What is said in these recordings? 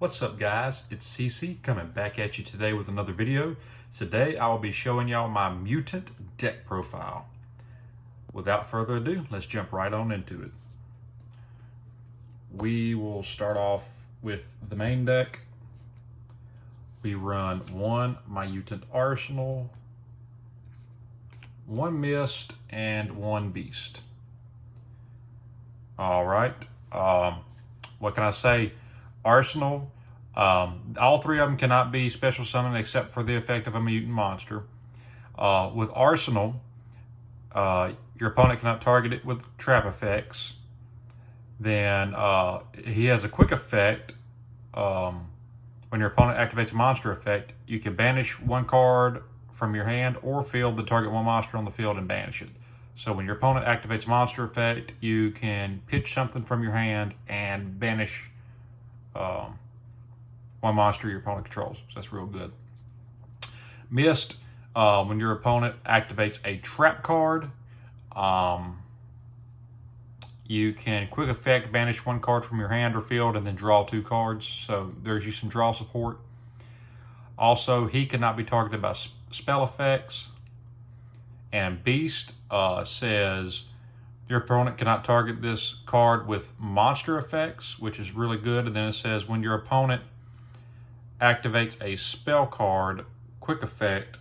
What's up guys, it's CC coming back at you today with another video. Today I will be showing y'all my Myutant deck profile. Without further ado, let's jump right on into it. We will start off with the main deck. We run one Myutant Arsenal, one Mist, and one Beast. Alright, what can I say? Arsenal, all three of them cannot be special summoned except for the effect of a mutant monster. With Arsenal, your opponent cannot target it with trap effects. Then he has a quick effect. When your opponent activates a monster effect, you can banish one card from your hand or field the target one monster on the field and banish it. So when your opponent activates a monster effect, you can pitch something from your hand and banish one monster your opponent controls. So that's real good. Mist, when your opponent activates a trap card, you can quick effect banish one card from your hand or field and then draw two cards. So there's you some draw support. Also, he cannot be targeted by spell effects. And Beast says your opponent cannot target this card with monster effects, which is really good. And then it says when your opponent activates a spell card, quick effect,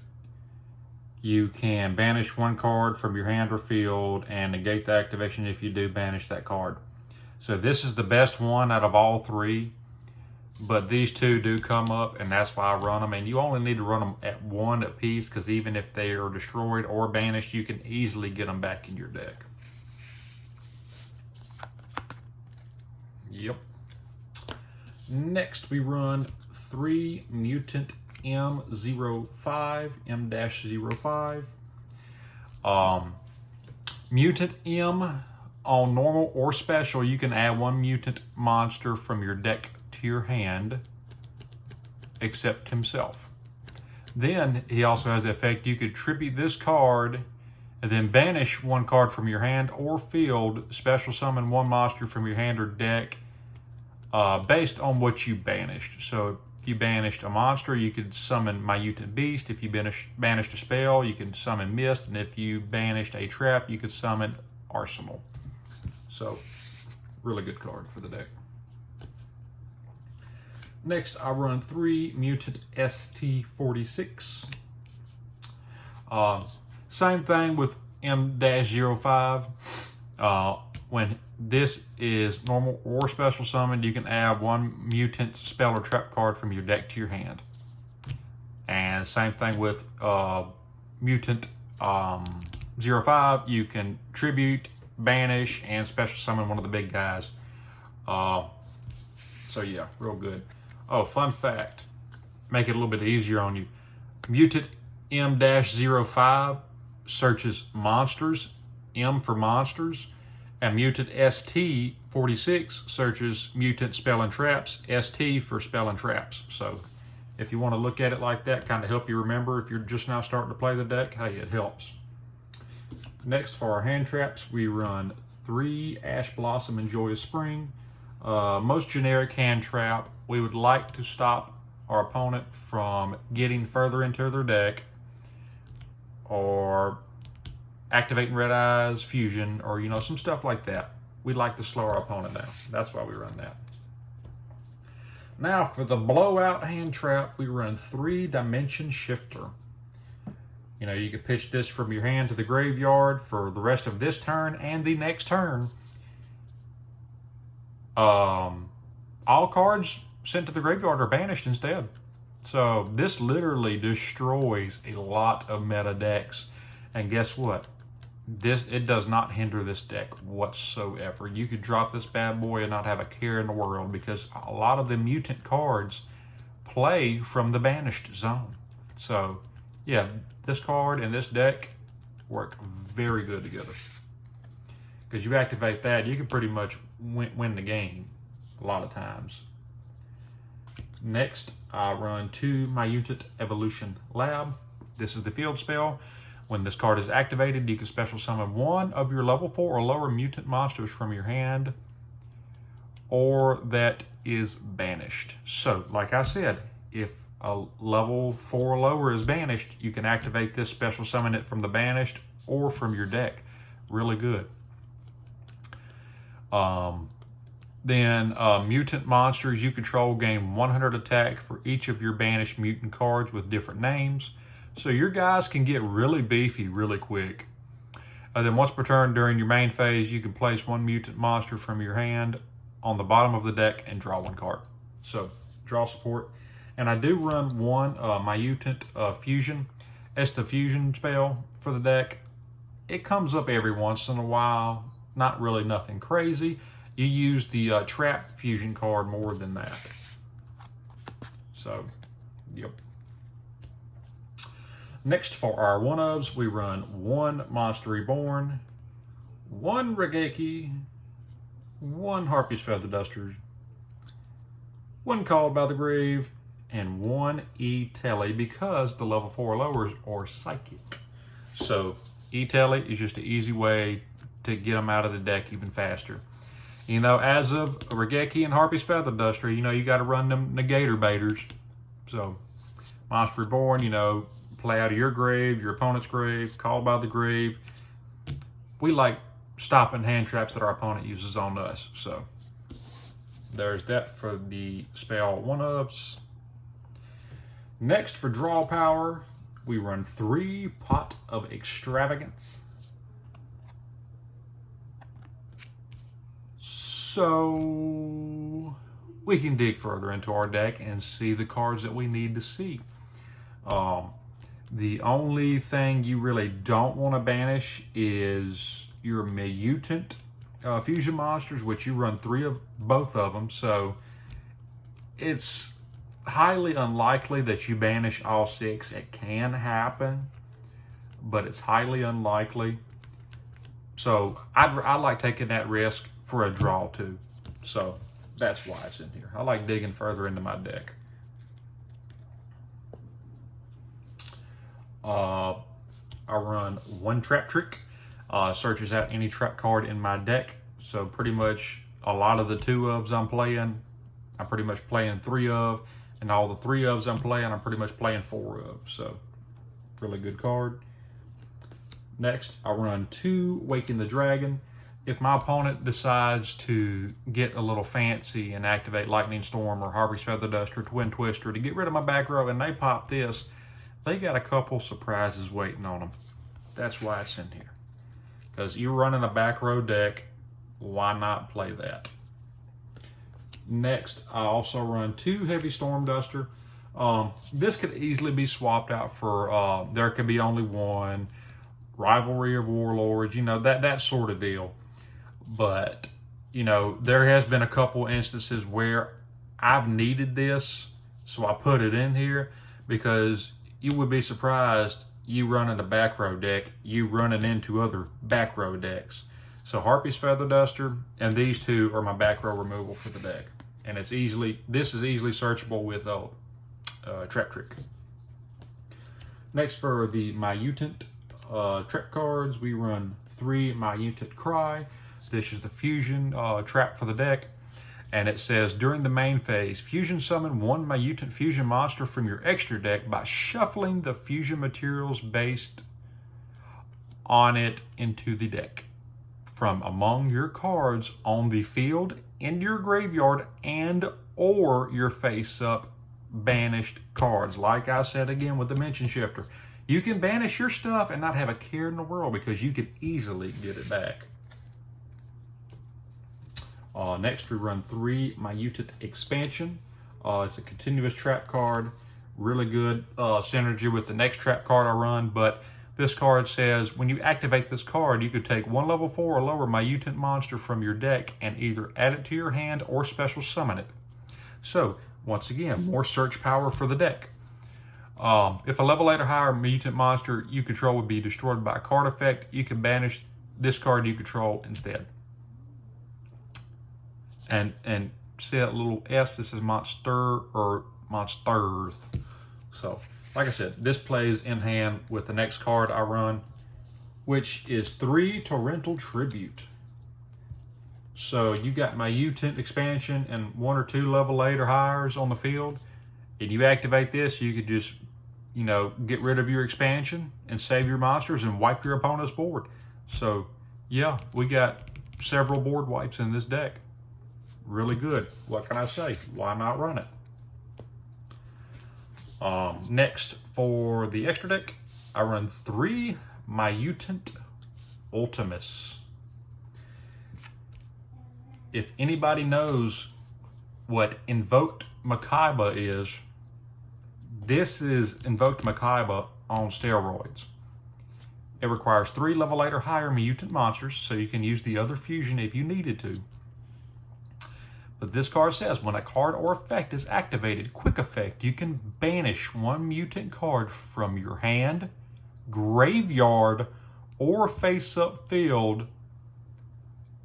you can banish one card from your hand or field and negate the activation if you do banish that card. So this is the best one out of all three, but these two do come up, and that's why I run them. And you only need to run them at one a piece, because even if they are destroyed or banished, you can easily get them back in your deck. Yep. Next, we run three Myutant M05, M-05. Myutant M, on normal or special, you can add one mutant monster from your deck to your hand, except himself. Then he also has the effect you could tribute this card and then banish one card from your hand or field, special summon one monster from your hand or deck based on what you banished. So if you banished a monster, you could summon Myutant Beast. If you banished a spell, you can summon Mist. And if you banished a trap, you could summon Arsenal. So, really good card for the deck. Next, I run three Myutant ST46. Same thing with M-05. When this is normal or special summoned, you can add one mutant spell or trap card from your deck to your hand. And same thing with Myutant 05. You can tribute, banish, and special summon one of the big guys. So yeah, real good. Oh, fun fact, make it a little bit easier on you. Myutant M-05 searches monsters, M for monsters, and Myutant ST46 searches mutant spell and traps, ST for spell and traps. So if you want to look at it like that, kind of help you remember if you're just now starting to play the deck, hey, it helps. Next, for our hand traps, we run three Ash Blossom and Joyous Spring. Most generic hand trap. We would like to stop our opponent from getting further into their deck or activating Red Eyes, Fusion, or some stuff like that. We'd like to slow our opponent down. That's why we run that. Now for the blowout hand trap, we run three Dimension Shifter. You can pitch this from your hand to the graveyard for the rest of this turn and the next turn. All cards sent to the graveyard are banished instead. So this literally destroys a lot of meta decks. And guess what? It does not hinder this deck whatsoever. You could drop this bad boy and not have a care in the world, because a lot of the mutant cards play from the banished zone. So yeah, this card and this deck work very good together. Because you activate that, you can pretty much win the game a lot of times. Next, I run two Myutant Evolution Lab. This is the field spell. When this card is activated, you can special summon one of your level 4 or lower mutant monsters from your hand or that is banished. So, like I said, if a level 4 or lower is banished, you can activate this, special summon it from the banished or from your deck. Really good. Then mutant monsters you control gain 100 attack for each of your banished mutant cards with different names. So your guys can get really beefy really quick. Then once per turn during your main phase, you can place one mutant monster from your hand on the bottom of the deck and draw one card. So draw support. And I do run one Myutant fusion. It's the fusion spell for the deck. It comes up every once in a while. Not really nothing crazy. You use the trap fusion card more than that. So, yep. Next for our 1-ofs, we run one Monster Reborn, one Regeki, one Harpy's Feather Duster, one Called by the Grave, and one E-Telly because the level 4 lowers are psychic. So E-Telly is just an easy way to get them out of the deck even faster. You know, as of Regeki and Harpy's Feather Duster, you know, you got to run them Negator Baiters. So, Monster Reborn, you know, play out of your grave, your opponent's grave, Called by the Grave. We like stopping hand traps that our opponent uses on us. So, there's that for the spell 1-ofs. Next, for draw power, we run 3 Pot of Extravagance. So we can dig further into our deck and see the cards that we need to see. The only thing you really don't want to banish is your Myutant fusion monsters, which you run 3 of both of them. So it's highly unlikely that you banish all 6. It can happen, but it's highly unlikely. So I like taking that risk for a draw too. So that's why it's in here. I like digging further into my deck. I run one Trap Trick. Searches out any trap card in my deck. So pretty much a lot of the 2-ofs I'm playing, I'm pretty much playing 3 of. And all the 3-ofs I'm playing, I'm pretty much playing 4 of. So really good card. Next, I run 2 Waking the Dragon. If my opponent decides to get a little fancy and activate Lightning Storm or Harpy's Feather Duster, Twin Twister to get rid of my back row and they pop this, they got a couple surprises waiting on them. That's why it's in here. Because you're running a back row deck, why not play that? Next, I also run 2 Heavy Storm Duster. This could easily be swapped out for There Could Be Only One, Rivalry of Warlords, you know, that sort of deal. But, you know, there has been a couple instances where I've needed this, so I put it in here because you would be surprised you running a back row deck, you running into other back row decks. So Harpy's Feather Duster and these 2 are my back row removal for the deck. And this is easily searchable with Trap Trick. Next for the Myutant trap cards, we run 3 Myutant Cry. This is the fusion trap for the deck. And it says, during the main phase, fusion summon 1 Myutant fusion monster from your extra deck by shuffling the fusion materials based on it into the deck from among your cards on the field, in your graveyard, and or your face-up banished cards. Like I said again with the Dimension Shifter, you can banish your stuff and not have a care in the world because you can easily get it back. Next, we run 3 Myutant Expansion. It's a continuous trap card. Really good synergy with the next trap card I run, but this card says, when you activate this card, you could take 1 level 4 or lower Myutant monster from your deck and either add it to your hand or special summon it. So, once again, more search power for the deck. If a level 8 or higher mutant monster you control would be destroyed by a card effect, you can banish this card you control instead. And see that little S, this is monster or monsters. So, like I said, this plays in hand with the next card I run, which is 3 Torrential Tribute. So you got my Myutant expansion and 1 or 2 level 8 or higher on the field, and you activate this, you could just, you know, get rid of your expansion and save your monsters and wipe your opponent's board. So yeah, we got several board wipes in this deck. Really good. What can I say? Why not run it? Next, for the extra deck, I run 3 Myutant Ultimus. If anybody knows what Invoked Makaiba is, this is Invoked Makaiba on steroids. It requires 3 level 8 or higher mutant monsters, so you can use the other fusion if you needed to. But this card says, when a card or effect is activated, quick effect, you can banish 1 mutant card from your hand, graveyard, or face-up field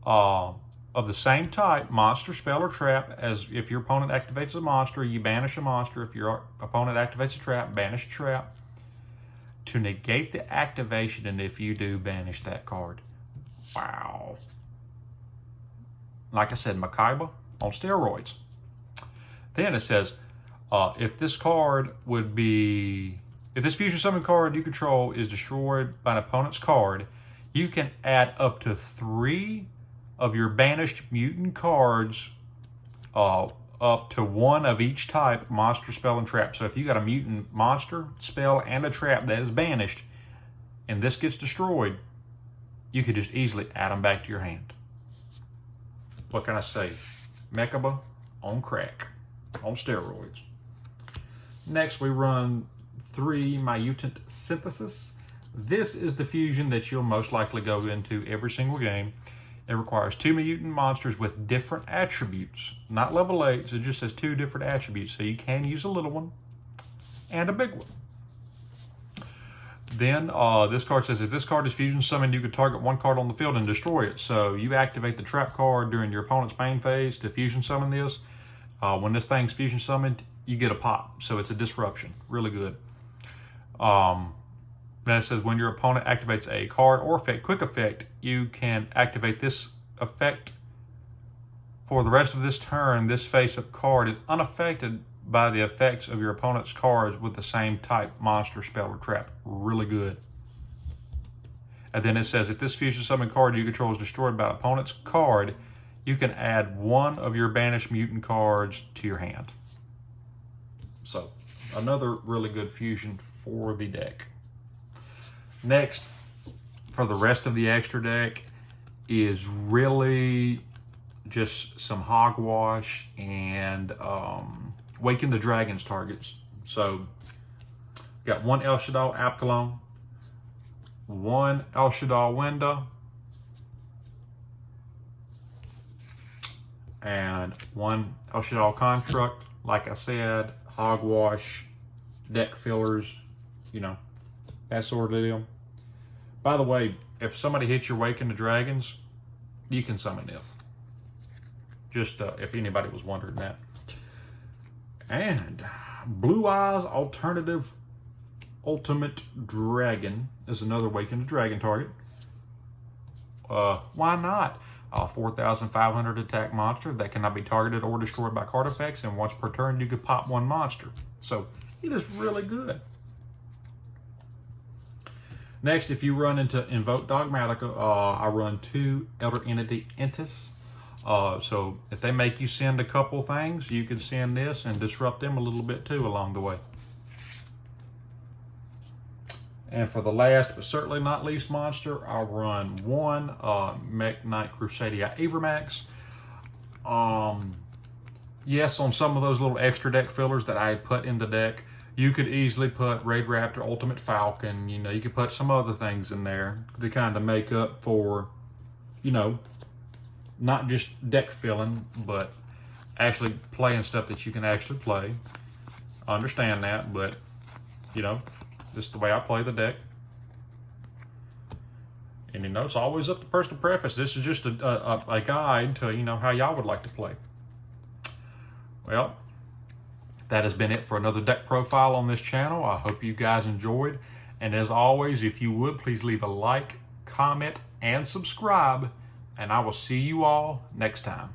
of the same type, monster, spell, or trap, as if your opponent activates a monster, you banish a monster. If your opponent activates a trap, banish a trap, to negate the activation, and if you do, banish that card. Wow. Like I said, Makaiba on steroids. Then it says, if this fusion summon card you control is destroyed by an opponent's card, you can add up to 3 of your banished mutant cards, up to 1 of each type, monster, spell, and trap. So if you got a mutant monster, spell, and a trap that is banished, and this gets destroyed, you could just easily add them back to your hand. What can I say? Mechaba on crack, on steroids. Next, we run 3 Myutant Synthesis. This is the fusion that you'll most likely go into every single game. It requires 2 mutant monsters with different attributes, not level 8s. It just says 2 different attributes, so you can use a little one and a big one. Then this card says, if this card is fusion summoned, you can target 1 card on the field and destroy it. So you activate the trap card during your opponent's main phase to fusion summon this. When this thing's fusion summoned, you get a pop. So it's a disruption. Really good. Then it says, when your opponent activates a card or effect, quick effect, you can activate this effect for the rest of this turn. This face-up card is unaffected by the effects of your opponent's cards with the same type, monster, spell, or trap. Really good. And then it says, if this fusion summon card you control is destroyed by opponent's card, you can add 1 of your banished mutant cards to your hand. So, another really good fusion for the deck. Next, for the rest of the extra deck, is really just some hogwash and Waken the Dragon's targets. So, got 1 El Shaddai Apkalon, 1 El Shaddai Window, and 1 El Shaddai Construct. Like I said, hogwash, deck fillers, you know, that sort of deal. By the way, if somebody hits your Waken the Dragons, you can summon this. Just if anybody was wondering that. And Blue Eyes Alternative Ultimate Dragon is another Waken the Dragon target. Why not? 4,500 attack monster that cannot be targeted or destroyed by card effects, and once per turn you could pop 1 monster. So it is really good. Next, if you run into Invoke Dogmatica, I run 2 Elder Entity Entis. So if they make you send a couple things, you can send this and disrupt them a little bit too along the way. And for the last but certainly not least monster, I'll run 1 Mech Knight Crusadia Avermax. Yes, on some of those little extra deck fillers that I put in the deck, you could easily put Raid Raptor Ultimate Falcon. You know, you could put some other things in there to kind of make up for, you know, not just deck filling, but actually playing stuff that you can actually play. I understand that, but, you know, this is the way I play the deck. And, you know, it's always up to personal preference. This is just a guide to, you know, how y'all would like to play. Well, that has been it for another deck profile on this channel. I hope you guys enjoyed. And as always, if you would, please leave a like, comment, and subscribe. and I will see you all next time.